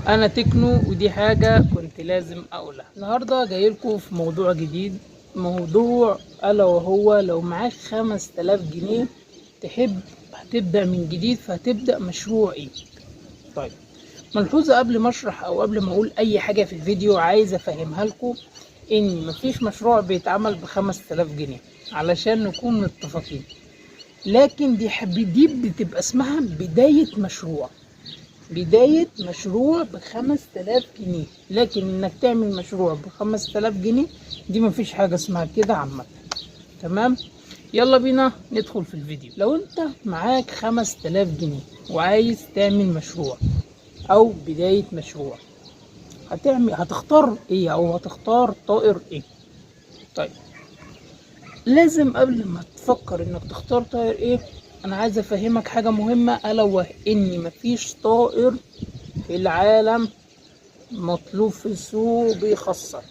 انا تكنو، ودي حاجة كنت لازم اقولها. النهاردة جاي لكم في موضوع جديد، موضوع الا وهو لو معاك 5000 جنيه تحب هتبدأ من جديد، فهتبدأ مشروع ايه؟ طيب، ملحوظة قبل ما اشرح او قبل ما اقول اي حاجة في الفيديو، عايز افهمها لكم ان مفيش مشروع بيتعمل ب5000 جنيه علشان نكون متفقين. لكن دي بتبقى اسمها بداية مشروع ب5000 جنيه. لكن انك تعمل مشروع ب5000 جنيه دي مفيش حاجة اسمها كده عامة. تمام، يلا بينا ندخل في الفيديو. لو انت معاك 5000 جنيه وعايز تعمل مشروع او بداية مشروع، هتختار ايه او هتختار طائر ايه؟ طيب، لازم قبل ما تفكر انك تختار طائر ايه، انا عايز افهمك حاجة مهمة، الا وهي ان مفيش طائر في العالم مطلوب في السوق بيخسر.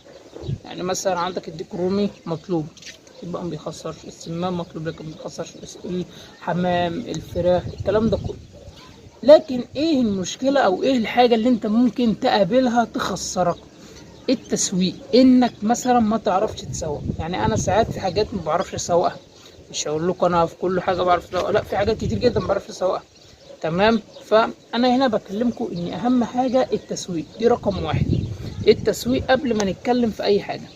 يعني مثلا عندك الديك رومي مطلوب يبقى ما بيخسرش، السمان مطلوب لكن ما بيخسرش، الحمام، الفراخ، الكلام ده كله. لكن ايه المشكلة او ايه الحاجة اللي انت ممكن تقابلها تخسرك؟ التسويق، انك مثلا ما تعرفش تسوق. يعني انا ساعات في حاجات ما بعرفش اسوقها، مش هقول لكم انا في كل حاجه بعرف اسوقها، لا، في حاجات كتير جدا ما بعرفش اسوقها. تمام، فانا هنا بكلمكم ان اهم حاجه التسويق، دي رقم واحد، التسويق قبل ما نتكلم في اي حاجه.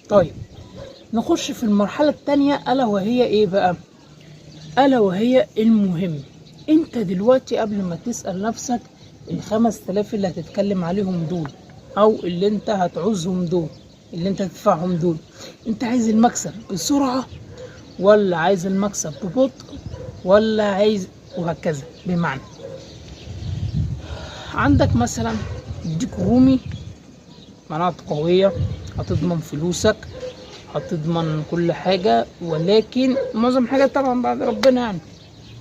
طيب، نخش في المرحله التانية، الا وهي ايه بقى؟ الا وهي المهم. انت دلوقتي قبل ما تسأل نفسك ال5000 اللي هتتكلم عليهم دول او اللي انت هتعوزهم دول، اللي انت هتدفعهم دول، انت عايز المكسب بسرعة ولا عايز المكسب ببطء ولا عايز، وهكذا. بمعنى عندك مثلا ديك رومي، مناطق قوية، هتضمن فلوسك، هتضمن كل حاجة، ولكن معظم حاجات طبعا بعد ربنا.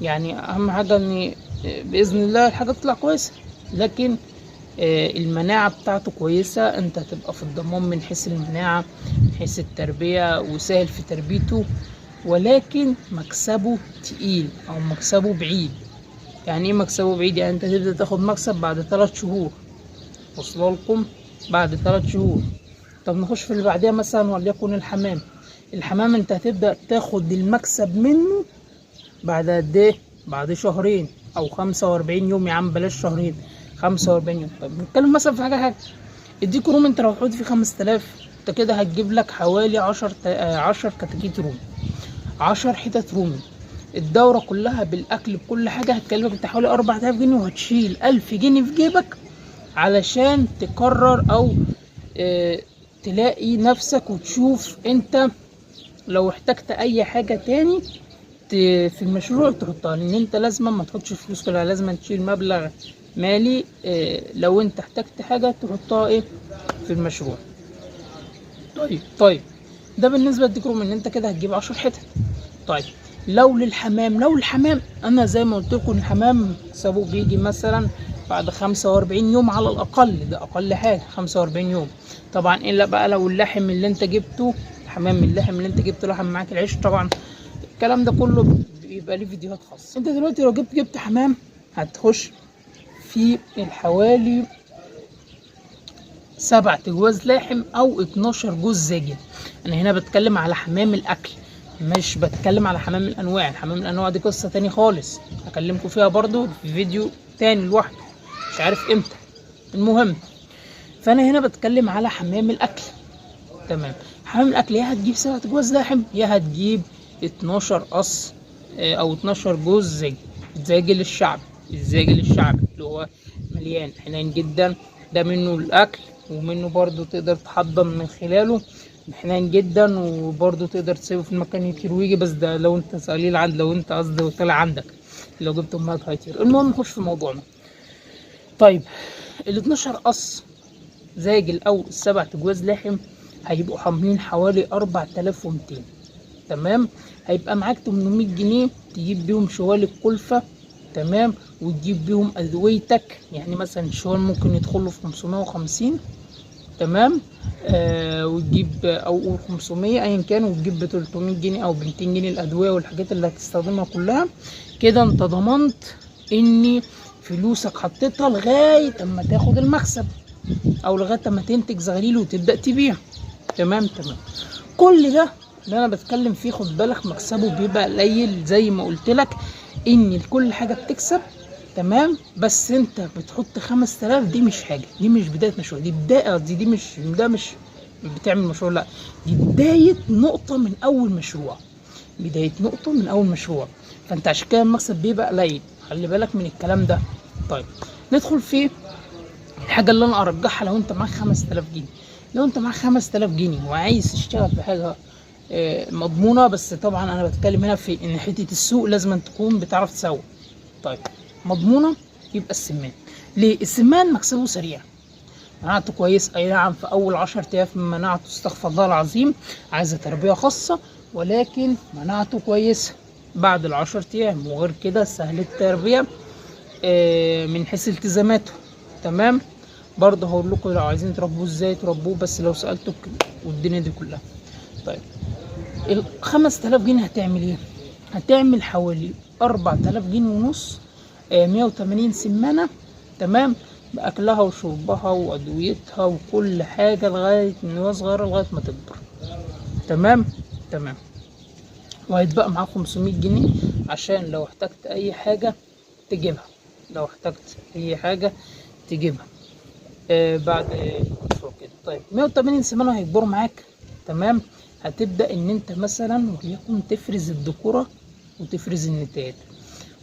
يعني اهم حاجة ان باذن الله الحاجة تطلع كويسة، لكن المناعة بتاعته كويسة، انت هتبقى في الضمان من حيث المناعة، من حيث التربية، وسهل في تربيته، ولكن مكسبه تقيل او مكسبه بعيد. يعني ايه مكسبه بعيد؟ يعني انت تبدأ تاخد مكسب بعد 3 شهور، وصل لكم؟ بعد 3 شهور. طب نخش في اللي بعدها مثلا، وليكن الحمام انت هتبدأ تاخد المكسب منه بعد قد ايه؟ بعد شهرين او 45 يوم. يا عم بلاش شهرين، 45 يوم. طيب نتكلم مثلا في حاجه اديك روم، انت لو حط فيه 5000 انت كده هتجيب لك حوالي 10 كتاكيت رومي، 10 حتت رومي. الدوره كلها بالاكل بكل حاجه هتكلفك انت حوالي 4000 جنيه، وهتشيل 1000 جنيه في جيبك علشان تقرر او تلاقي نفسك وتشوف انت لو احتجت اي حاجه تاني في المشروع تحطها. لان انت لازم ما تحطش فلوس كلها، لازم تشيل مبلغ مالي لو انت احتجت حاجة تحطها ايه في المشروع. طيب ده بالنسبة للديكروم، ان انت كده هتجيب 10 حتت. طيب لو الحمام انا زي ما قلت لكم الحمام حسابه بيجي مثلا بعد 45 يوم على الاقل، ده اقل حاجة 45 يوم. طبعا الا بقى لو اللحم اللي انت جبته، اللحم اللي انت جبته لحم معاك العيش، طبعا الكلام ده كله بيبقى ليه فيديوهات خاصة. انت دلوقتي لو جبت حمام هتخش في الحوالي 7 جواز لاحم او 12 جوز زاجل. انا هنا بتكلم على حمام الاكل، مش بتكلم على حمام الانواع. الحمام الانواع دي قصة تاني خالص، هكلمكم فيها برضو في فيديو تاني لوحده مش عارف امتى. المهم، فانا هنا بتكلم على حمام الاكل. تمام، حمام الاكل يا هتجيب 7 جواز لحم يا هتجيب 12 قص او 12 جوز زاجل الزاجل الشعبي اللي هو مليان حنين جدا. ده منه الاكل ومنه برضو تقدر تحضن من خلاله، حنين جدا، وبرضو تقدر تسيبه في المكان يطير ويجي، بس ده لو انت قليل لو انت قصدي طلع عندك، لو جبت امهات هيطير. المهم نخش في موضوعنا. طيب ال 12 قص زاجل او ال7 جواز لحم هيبقوا حاملين حوالي 4200. تمام، هيبقى معاك 800 جنيه تجيب بيهم شوال الكلفة. تمام، وتجيب بيهم ادويتك. يعني مثلا الشوال ممكن يدخله في 550. تمام، وتجيب او قول 500 ايا كان، وتجيب ب 300 جنيه او ب 200 جنيه الادويه والحاجات اللي هتستخدمها كلها. كده انت ضمنت ان فلوسك حطيتها لغايه اما تاخد المكسب، او لغايه اما تنتج زغليل وتبدا تبيع. تمام. كل ده اللي انا بتكلم فيه خد بالك مكسبه بيبقى قليل زي ما قلت لك، ان كل حاجه بتكسب. تمام. بس انت بتحط 5000، دي مش حاجه، دي مش بدايه مشروع، دي بدايه، دي مش ده مش بتعمل مشروع، لا دي بدايه نقطه من اول مشروع، بدايه نقطه من اول مشروع. فانت عشان كده المكسب بيبقى قليل، خلي بالك من الكلام ده. طيب ندخل في الحاجه اللي انا ارجحها. لو انت معاك 5000 جنيه، لو انت معاك 5000 جنيه وعايز تشتغل في حاجه مضمونه، بس طبعا انا بتكلم هنا في ان حته السوق لازم تكون بتعرف تسوق. طيب مضمونه، يبقى السمان. ليه؟ السمان مكسبه سريع، مناعته كويس، اي نعم في اول 10 ايام مناعته استغفر الله العظيم عايزه تربيه خاصه، ولكن مناعته كويسه بعد ال10 ايام، وغير كده سهل التربيه من حيث التزاماته. تمام. برضه هقول لكم لو عايزين تربوه ازاي تربوه، بس لو سالتك والدنيا دي كلها. طيب ال 5000 جنيه هتعمل ايه؟ هتعمل حوالي 4000 جنيه ونص، 180 سمانه. تمام. باكلها وشربها وادويتها وكل حاجه لغايه من وهي صغيره لغايه ما تكبر. تمام. وهيتبقى معاك 500 جنيه عشان لو احتجت اي حاجه تجيبها، لو احتجت اي حاجه تجيبها بعد مشروع كده. طيب 180 سمانه هيكبروا معاك. تمام. هتبدا ان انت مثلا وليكن تفرز الذكوره وتفرز النتايات،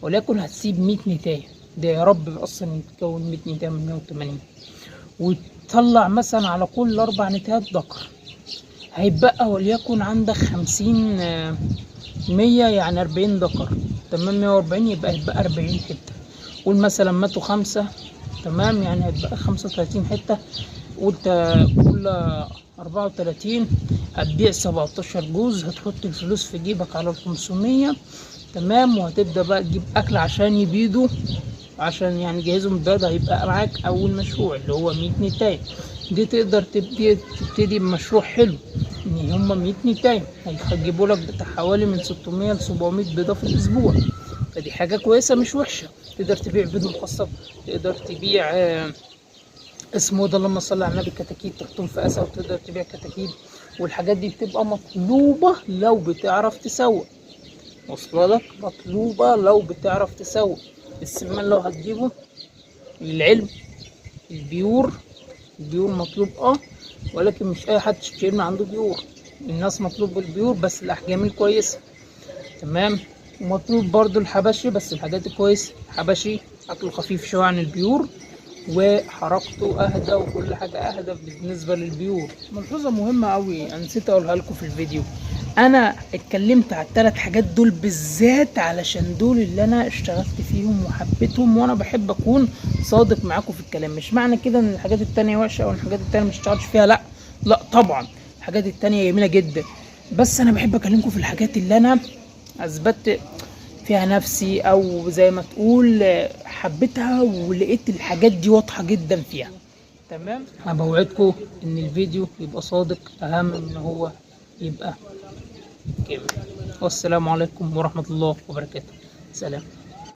وليكن هتسيب 100 نتايه، ده يا رب اصلا يتكون 100 نتايه من 180، وتطلع مثلا على كل 4 نتايات ذكر، هيبقى وليكن عندك 50 100 يعني 40 ذكر. تمام. 140 هيبقى 40 حته. قول مثلا ماتوا 5. تمام. يعني هيبقى 35 حته، وانت كل 34 هتبيع 17 جوز، هتحط الفلوس في جيبك على 500. تمام. وهتبدا بقى تجيب اكل عشان يبيدوا، عشان يعني جهزهم البيض. هيبقى معاك اول مشروع اللي هو 100 نتايه، دي تقدر تبتدي بمشروع حلو، ان هما 100 نتايه هيجيبوا لك بتاع حوالي من 600 ل 700 بيضه في الاسبوع، فدي حاجه كويسه مش وحشه. تقدر تبيع بيض مخصب، تقدر تبيع اسمه ده اللهم صل على النبي كتاكيت تحطهم في اسا، وتقدر تبيع كتاكيت. والحاجات دي بتبقى مطلوبه لو بتعرف تسوق، واصله لك، مطلوبه لو بتعرف تسوق. السمان لو هتجيبه للعلم، البيور مطلوب ولكن مش اي حد تشتري من عنده بيور، الناس مطلوب بالبيور بس الاحجام الكويسه. تمام. ومطلوب برضو الحبشي بس الحاجات الكويسه، حبشي اكله خفيف شويه عن البيور وحركته اهدى وكل حاجه اهدى بالنسبه للبيور. ملحوظه مهمه قوي انا نسيت اقولها لكم في الفيديو، انا اتكلمت على ال3 حاجات دول بالذات علشان دول اللي انا اشتغلت فيهم وحبيتهم، وانا بحب اكون صادق معاكم في الكلام. مش معنى كده ان الحاجات التانية وحشه او الحاجات التانية مش اشتغلتش فيها، لا طبعا الحاجات التانية جميله جدا، بس انا بحب اكلمكم في الحاجات اللي انا اثبت فيها نفسي، او زي ما تقول حبيتها ولقيت الحاجات دي واضحه جدا فيها. تمام. انا بوعدكم ان الفيديو يبقى صادق اهم من هو يبقى كامل. والسلام عليكم ورحمه الله وبركاته. سلام.